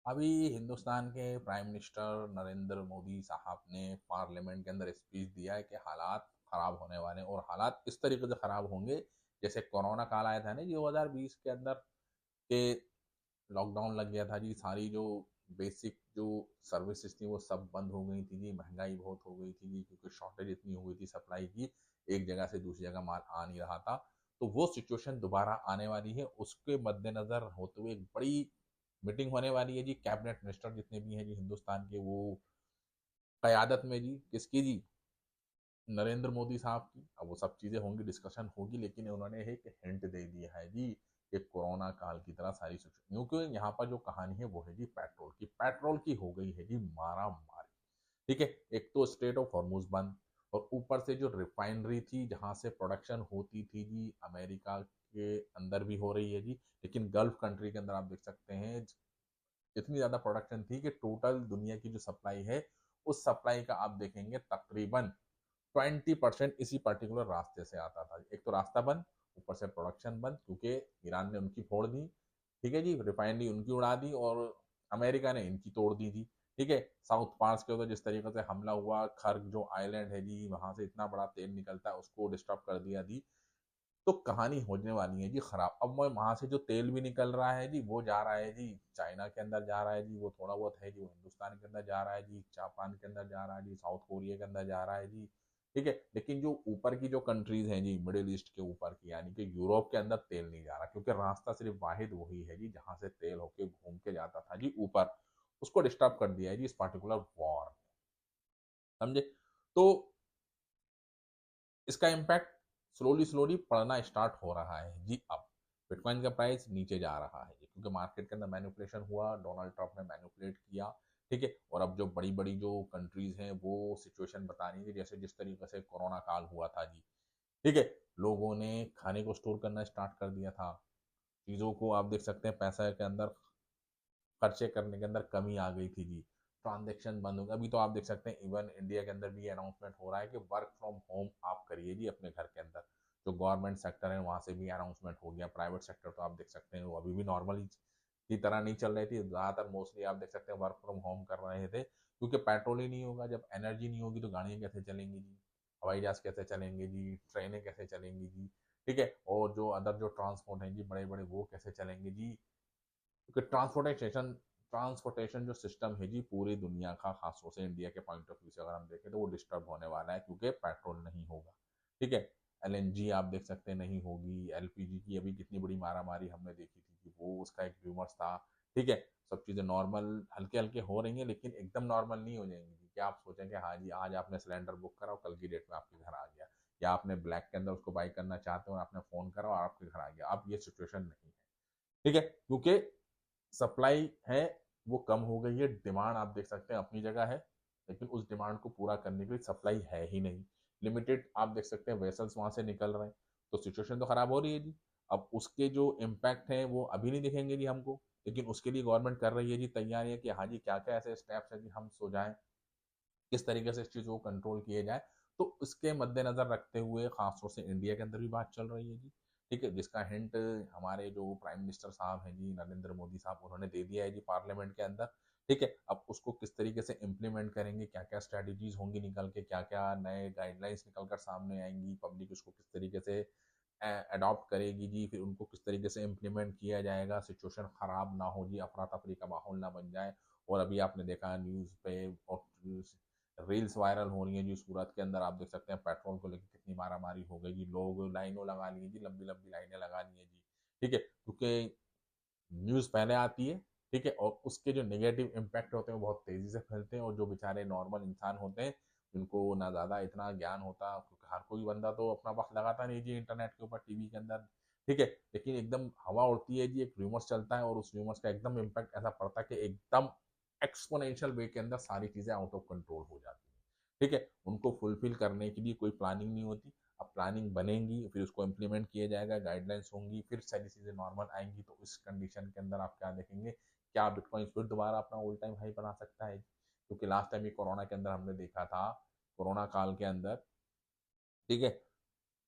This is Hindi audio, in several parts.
अभी हिंदुस्तान के प्राइम मिनिस्टर नरेंद्र मोदी साहब ने पार्लियामेंट के अंदर स्पीच दिया है कि हालात खराब होने वाले हैं और हालात इस तरीके से खराब होंगे जैसे कोरोना काल आया था ना जी 2020 के अंदर के लॉकडाउन लग गया था जी। सारी जो बेसिक जो सर्विसेज थी वो सब बंद हो गई थी जी। महंगाई बहुत हो गई थी जी क्योंकि शॉर्टेज इतनी हो गई थी सप्लाई की, एक जगह से दूसरी जगह माल आ नहीं रहा था। तो वो सिचुएशन दोबारा आने वाली है, उसके मद्देनजर होते हुए एक बड़ी मीटिंग होने वाली है जी। कैबिनेट मिनिस्टर जितने भी हैं जी हिंदुस्तान के, वो कयादत में जी किसकी जी, नरेंद्र मोदी साहब की। अब वो सब चीज़ें होंगी, डिस्कशन होगी, लेकिन उन्होंने एक हिंट दे दिया है जी कि कोरोना काल की तरह सारी सिचुएशन, क्योंकि यहाँ पर जो कहानी है वो है जी पेट्रोल की। पेट्रोल की हो गई है जी मारा मारी। ठीक है, एक तो स्ट्रेट ऑफ हॉर्मुज बंद, और ऊपर से जो रिफाइनरी थी जहां से प्रोडक्शन होती थी जी अमेरिका के अंदर भी हो रही है जी, लेकिन गल्फ कंट्री के अंदर आप देख सकते हैं इतनी ज्यादा प्रोडक्शन थी कि टोटल दुनिया की जो सप्लाई है उस सप्लाई का आप देखेंगे तकरीबन 20% इसी पर्टिकुलर रास्ते से आता था। एक तो रास्ता बंद, ऊपर से प्रोडक्शन बंद क्योंकि ईरान ने उनकी फोड़ दी। ठीक है जी, रिफाइनरी उनकी उड़ा दी और अमेरिका ने इनकी तोड़ दी थी। ठीक है, साउथ पार्स के ऊपर जिस तरीके से हमला हुआ, खर्ग जो आइलैंड है जी वहां से इतना बड़ा तेल निकलता है उसको डिस्टर्ब कर दिया जी। तो कहानी होने वाली है जी खराब। अब मैं वहां से जो तेल भी निकल रहा है जी वो जा रहा है जी चाइना के अंदर जा रहा है जी, वो थोड़ा बहुत है जी वो हिंदुस्तान के अंदर जा रहा है जी, जापान के अंदर जा रहा है जी, साउथ कोरिया के अंदर जा रहा है जी। ठीक है, लेकिन जो ऊपर की जो कंट्रीज हैं जी मिडिल ईस्ट के ऊपर की, यानी कि यूरोप के अंदर तेल नहीं जा रहा क्योंकि रास्ता सिर्फ वाहिद वही है जी जहां से तेल होके घूम के जाता था जी ऊपर। उसको डिस्टर्ब कर दिया है जी इस पर्टिकुलर वॉर, समझे। तो इसका इम्पैक्ट स्लोली स्लोली पड़ना स्टार्ट हो रहा है जी। अब बिटकॉइन का प्राइस नीचे जा रहा है जी क्योंकि मार्केट के अंदर मैनिपुलेशन हुआ, डोनाल्ड ट्रंप ने मैनिपुलेट किया। ठीक है, और अब जो बड़ी बड़ी जो कंट्रीज हैं वो सिचुएशन बता रही है जैसे जिस तरीके से कोरोना काल हुआ था जी। ठीक है, लोगों ने खाने को स्टोर करना स्टार्ट कर दिया था, चीज़ों को आप देख सकते हैं पैसा के अंदर खर्चे करने के अंदर कमी आ गई थी जी। ट्रांजेक्शन बंद हो गया। अभी तो आप देख सकते हैं इवन इंडिया के अंदर भी ये अनाउंसमेंट हो रहा है कि वर्क फ्रॉम होम आप करिए जी अपने घर के अंदर। जो गवर्नमेंट सेक्टर है वहां से भी अनाउंसमेंट हो गया। प्राइवेट सेक्टर तो आप देख सकते हैं वो अभी भी नॉर्मल की तरह नहीं चल रही थी, ज़्यादातर मोस्टली आप देख सकते हैं वर्क फ्रॉम होम कर रहे थे क्योंकि पेट्रोल ही नहीं होगा। जब एनर्जी नहीं होगी तो गाड़ियाँ कैसे चलेंगी जी, हवाई जहाज कैसे चलेंगे जी, ट्रेनें कैसे चलेंगी जी। ठीक है, और जो अदर जो ट्रांसपोर्ट है जी बड़े बड़े वो कैसे चलेंगे जी, क्योंकि ट्रांसपोर्टेशन जो सिस्टम है जी पूरी दुनिया का, खासतौर से इंडिया के पॉइंट ऑफ व्यू से अगर हम देखें तो वो डिस्टर्ब होने वाला है क्योंकि पेट्रोल नहीं होगा। ठीक है, एलएनजी आप देख सकते हैं नहीं होगी, एलपीजी की अभी कितनी बड़ी मारामारी हमने देखी थी कि वो उसका एक रूमर्स था। ठीक है, सब चीज़ें नॉर्मल हल्के हल्के हो रही हैं लेकिन एकदम नॉर्मल नहीं हो जाएंगी। क्या आप सोचेंगे हाँ जी आज आपने सिलेंडर बुक करा और कल की डेट में आपके घर आ गया, या आपने ब्लैक के अंदर उसको बाई करना चाहते हो और आपने फ़ोन करा और आपके घर आ गया। अब ये सिचुएशन नहीं है। ठीक है, क्योंकि सप्लाई है वो कम हो गई है, डिमांड आप देख सकते हैं अपनी जगह है, लेकिन उस डिमांड को पूरा करने के लिए सप्लाई है ही नहीं। लिमिटेड आप देख सकते हैं वेसल्स वहां से निकल रहे हैं, तो सिचुएशन तो खराब हो रही है जी। अब उसके जो इम्पैक्ट हैं वो अभी नहीं दिखेंगे जी हमको, लेकिन उसके लिए गवर्नमेंट कर रही है जी तैयारी है कि हाँ जी क्या क्या ऐसे स्टेप्स हैं कि हम सो जाएं, किस तरीके से इस चीज़ को कंट्रोल किए जाए। तो उसके मद्देनजर रखते हुए खासतौर से इंडिया के अंदर भी बात चल रही है जी। ठीक है, जिसका हिंट हमारे जो प्राइम मिनिस्टर साहब हैं जी नरेंद्र मोदी साहब उन्होंने दे दिया है जी पार्लियामेंट के अंदर। ठीक है, अब उसको किस तरीके से इम्प्लीमेंट करेंगे, क्या क्या स्ट्रेटेजीज होंगी निकल के, क्या क्या नए गाइडलाइंस निकल कर सामने आएंगी, पब्लिक उसको किस तरीके से अडॉप्ट करेगी जी, फिर उनको किस तरीके से इम्प्लीमेंट किया जाएगा, सिचुएशन खराब ना हो जी, अफरा तफरी का माहौल ना बन जाए। और अभी आपने देखा न्यूज़ पे और रील्स वायरल हो रही हैं जी, सूरत के अंदर आप देख सकते हैं पेट्रोल को लेकर कितनी मारामारी हो गई जी, लोग लाइनों लगा लिए जी, लंबी लंबी लाइनें लगा ली हैं जी। ठीक है, क्योंकि न्यूज़ पहले आती है। ठीक है, और उसके जो नेगेटिव इम्पैक्ट होते हैं वो बहुत तेज़ी से फैलते हैं, और जो बेचारे नॉर्मल इंसान होते हैं जिनको ना ज़्यादा इतना ज्ञान होता, क्योंकि हर कोई बंदा तो अपना वक्त लगाता नहीं जी इंटरनेट के ऊपर, टीवी के अंदर। ठीक है, लेकिन एकदम हवा उड़ती है जी, एक रूमर्स चलता है और उस रूमर्स का एकदम इम्पैक्ट ऐसा पड़ता है कि एकदम एक्सपोनेंशियल वे के अंदर सारी चीज़ें आउट ऑफ कंट्रोल हो जाती हैं। ठीक है, उनको फुलफिल करने के लिए कोई प्लानिंग नहीं होती। अब प्लानिंग बनेगी फिर उसको इम्प्लीमेंट किया जाएगा, गाइडलाइंस होंगी, फिर सारी चीज़ें नॉर्मल आएंगी। तो इस कंडीशन के अंदर आप क्या देखेंगे, क्या बिटकॉइन फिर दोबारा अपना ऑल टाइम हाई बना सकता है, क्योंकि लास्ट टाइम ये कोरोना के अंदर हमने देखा था, कोरोना काल के अंदर। ठीक है,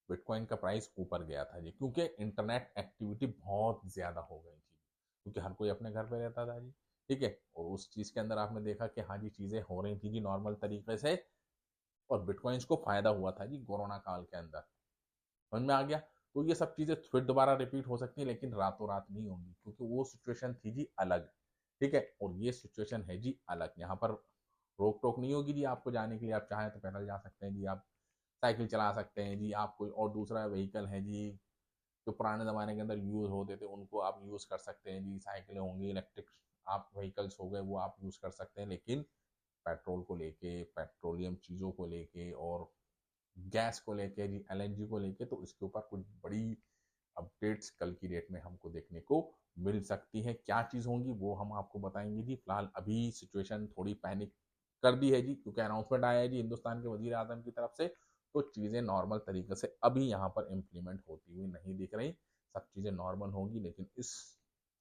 बिटकॉइन का प्राइस ऊपर गया था जी क्योंकि इंटरनेट एक्टिविटी बहुत ज़्यादा हो गई थी, क्योंकि हर कोई अपने घर पे रहता था जी। ठीक है, और उस चीज़ के अंदर आपने देखा कि हाँ जी, चीज़ें हो रही थी जी नॉर्मल तरीके से, और बिटकॉइंस को फ़ायदा हुआ था जी कोरोना काल के अंदर। समझ में आ गया? तो ये सब चीज़ें फिर दोबारा रिपीट हो सकती हैं, लेकिन रातों-रात नहीं होंगी, क्योंकि वो सिचुएशन थी जी अलग, ठीक है? और ये सिचुएशन है जी अलग। यहाँ पर रोक-टोक नहीं होगी जी आपको जाने के लिए, आप चाहें तो पैदल जा सकते हैं जी, आप साइकिल चला सकते हैं जी, आप कोई और दूसरा व्हीकल है जी, जो पुराने ज़माने के अंदर यूज़ होते थे, उनको आप यूज़ कर सकते हैं जी, साइकिलें होंगी, इलेक्ट्रिक आप व्हीकल्स हो गए, वो आप यूज़ कर सकते हैं। लेकिन पेट्रोल को लेके, पेट्रोलियम चीज़ों को लेके और गैस को लेके जी, एलएनजी को लेके, तो इसके ऊपर कुछ बड़ी अपडेट्स कल की डेट में हमको देखने को मिल सकती है। क्या चीज़ होंगी वो हम आपको बताएंगे जी। फिलहाल अभी सिचुएशन थोड़ी पैनिक कर दी है जी, क्योंकि अनाउंसमेंट आया है जी हिंदुस्तान के वजीर आजम की तरफ से, तो चीज़ें नॉर्मल तरीके से अभी यहाँ पर इम्प्लीमेंट होती हुई नहीं दिख रही। सब चीज़ें नॉर्मल होंगी, लेकिन इस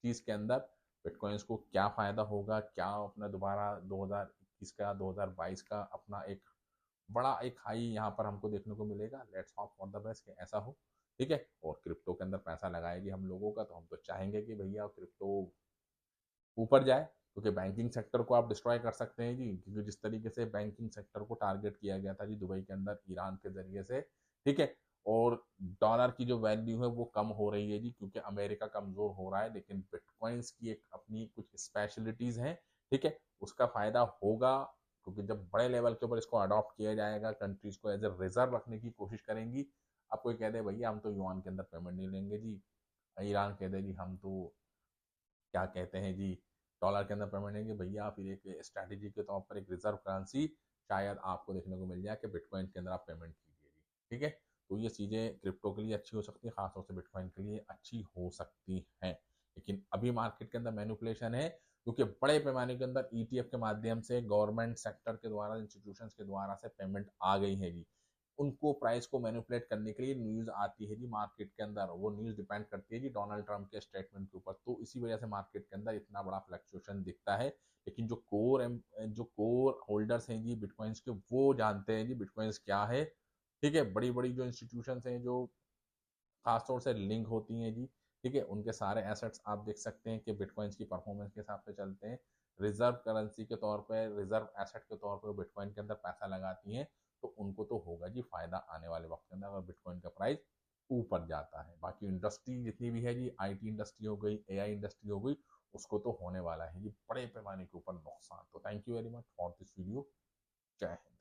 चीज़ के अंदर बिटकॉइंस को क्या फ़ायदा होगा, क्या अपना दोबारा 2021 का 2022 का अपना एक बड़ा एक हाई यहाँ पर हमको देखने को मिलेगा। Let's hope for the best कि ऐसा हो, ठीक है? और क्रिप्टो के अंदर पैसा लगाएगी हम लोगों का, तो हम तो चाहेंगे कि भैया क्रिप्टो ऊपर जाए, क्योंकि बैंकिंग सेक्टर को आप डिस्ट्रॉय कर सकते हैं जी, क्योंकि जिस तरीके से बैंकिंग सेक्टर को टारगेट किया गया था जी दुबई के अंदर ईरान के ज़रिए से, ठीक है? और डॉलर की जो वैल्यू है वो कम हो रही है जी, क्योंकि अमेरिका कमज़ोर हो रहा है, लेकिन बिटकॉइंस की एक अपनी कुछ स्पेशलिटीज़ हैं, ठीक है? उसका फ़ायदा होगा, क्योंकि जब बड़े लेवल के ऊपर इसको अडॉप्ट किया जाएगा, कंट्रीज़ को एज़ अ रिज़र्व रखने की कोशिश करेंगी। अब कोई कह दे भैया हम तो युआन के अंदर पेमेंट नहीं लेंगे जी, ईरान कह दे जी हम तो क्या कहते हैं जी, डॉलर के अंदर पेमेंट लेंगे, भैया फिर एक स्ट्रैटेजी के तौर पर एक रिजर्व करेंसी शायद आपको देखने को मिल जाए कि बिटकॉइन के अंदर आप पेमेंट कीजिए जी, ठीक है? तो ये चीज़ें क्रिप्टो के लिए अच्छी हो सकती है, खासतौर से बिटकॉइन के लिए अच्छी हो सकती हैं। लेकिन अभी मार्केट के अंदर मैनिपुलेशन है, क्योंकि बड़े पैमाने के अंदर ईटीएफ के माध्यम से गवर्नमेंट सेक्टर के द्वारा, इंस्टीट्यूशंस के द्वारा से पेमेंट आ गई है जी। उनको प्राइस को मैनिपुलेट करने के लिए न्यूज़ आती है जी मार्केट के अंदर, वो न्यूज़ डिपेंड करती है जी डोनाल्ड ट्रंप के स्टेटमेंट के ऊपर, तो इसी वजह से मार्केट के अंदर इतना बड़ा फ्लक्चुएशन दिखता है। लेकिन जो कोर होल्डर्स हैं जी बिटकॉइंस के, वो जानते हैं जी बिटकॉइंस क्या है, ठीक है? बड़ी बड़ी जो इंस्टीट्यूशंस हैं जो खासतौर से लिंक होती हैं जी, ठीक है? उनके सारे एसेट्स आप देख सकते हैं कि बिटकॉइंस की परफॉर्मेंस के हिसाब से चलते हैं। रिजर्व करेंसी के तौर पे, रिजर्व एसेट के तौर पे बिटकॉइन के अंदर पैसा लगाती हैं, तो उनको तो होगा जी फ़ायदा आने वाले वक़्त के अंदर अगर बिटकॉइन का प्राइस ऊपर जाता है। बाकी इंडस्ट्री जितनी भी है जी, आईटी इंडस्ट्री हो गई, एआई इंडस्ट्री हो गई, उसको तो होने वाला है जी बड़े पैमाने के ऊपर नुकसान। तो thank you very much for this video. जय हिंद।